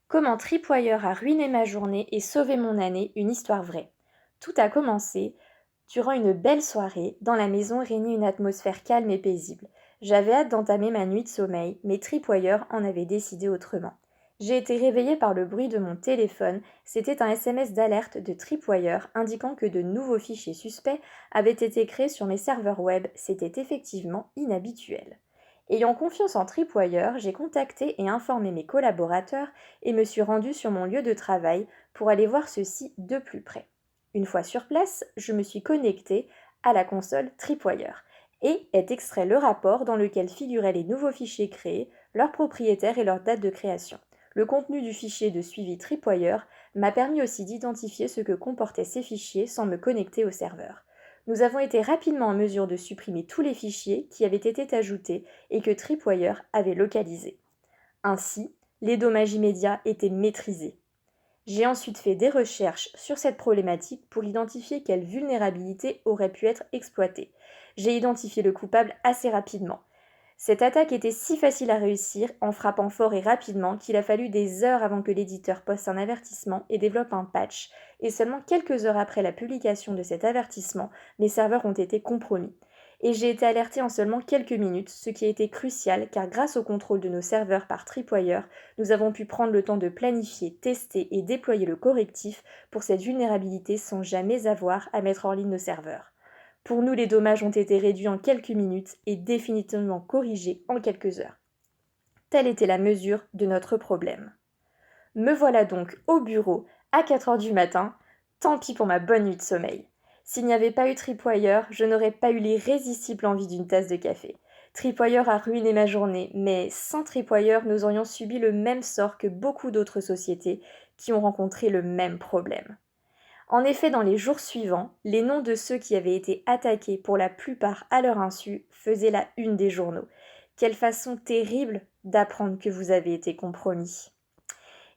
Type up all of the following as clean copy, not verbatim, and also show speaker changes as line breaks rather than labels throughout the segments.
Comment Tripwire a ruiné ma journée et sauvé mon année, une histoire vraie. Tout a commencé durant une belle soirée. Dans la maison régnait une atmosphère calme et paisible. J'avais hâte d'entamer ma nuit de sommeil, mais Tripwire en avait décidé autrement. J'ai été réveillée par le bruit de mon téléphone. C'était un SMS d'alerte de Tripwire indiquant que de nouveaux fichiers suspects avaient été créés sur mes serveurs web. C'était effectivement inhabituel. Ayant confiance en Tripwire, j'ai contacté et informé mes collaborateurs et me suis rendue sur mon lieu de travail pour aller voir ceci de plus près. Une fois sur place, je me suis connectée à la console Tripwire et est extrait le rapport dans lequel figuraient les nouveaux fichiers créés, leurs propriétaires et leur date de création. Le contenu du fichier de suivi Tripwire m'a permis aussi d'identifier ce que comportaient ces fichiers sans me connecter au serveur. Nous avons été rapidement en mesure de supprimer tous les fichiers qui avaient été ajoutés et que Tripwire avait localisés. Ainsi, les dommages immédiats étaient maîtrisés. J'ai ensuite fait des recherches sur cette problématique pour identifier quelle vulnérabilité aurait pu être exploitée. J'ai identifié le coupable assez rapidement. Cette attaque était si facile à réussir en frappant fort et rapidement qu'il a fallu des heures avant que l'éditeur poste un avertissement et développe un patch, et seulement quelques heures après la publication de cet avertissement, mes serveurs ont été compromis. Et j'ai été alertée en seulement quelques minutes, ce qui a été crucial car grâce au contrôle de nos serveurs par Tripwire, nous avons pu prendre le temps de planifier, tester et déployer le correctif pour cette vulnérabilité sans jamais avoir à mettre en ligne nos serveurs. Pour nous, les dommages ont été réduits en quelques minutes et définitivement corrigés en quelques heures. Telle était la mesure de notre problème. Me voilà donc au bureau à 4 heures du matin. Tant pis pour ma bonne nuit de sommeil. S'il n'y avait pas eu Tripwire, je n'aurais pas eu l'irrésistible envie d'une tasse de café. Tripwire a ruiné ma journée, mais sans Tripwire, nous aurions subi le même sort que beaucoup d'autres sociétés qui ont rencontré le même problème. En effet, dans les jours suivants, les noms de ceux qui avaient été attaqués pour la plupart à leur insu faisaient la une des journaux. Quelle façon terrible d'apprendre que vous avez été compromis.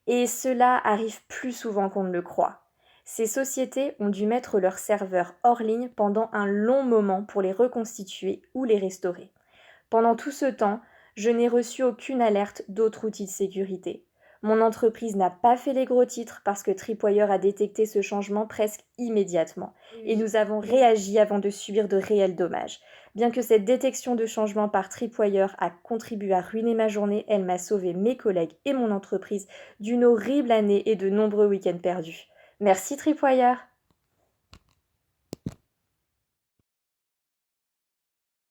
Et cela arrive plus souvent qu'on ne le croit. Ces sociétés ont dû mettre leurs serveurs hors ligne pendant un long moment pour les reconstituer ou les restaurer. Pendant tout ce temps, je n'ai reçu aucune alerte d'autres outils de sécurité. Mon entreprise n'a pas fait les gros titres parce que Tripwire a détecté ce changement presque immédiatement et nous avons réagi avant de subir de réels dommages. Bien que cette détection de changement par Tripwire a contribué à ruiner ma journée, elle m'a sauvé mes collègues et mon entreprise d'une horrible année et de nombreux week-ends perdus. Merci Tripwire!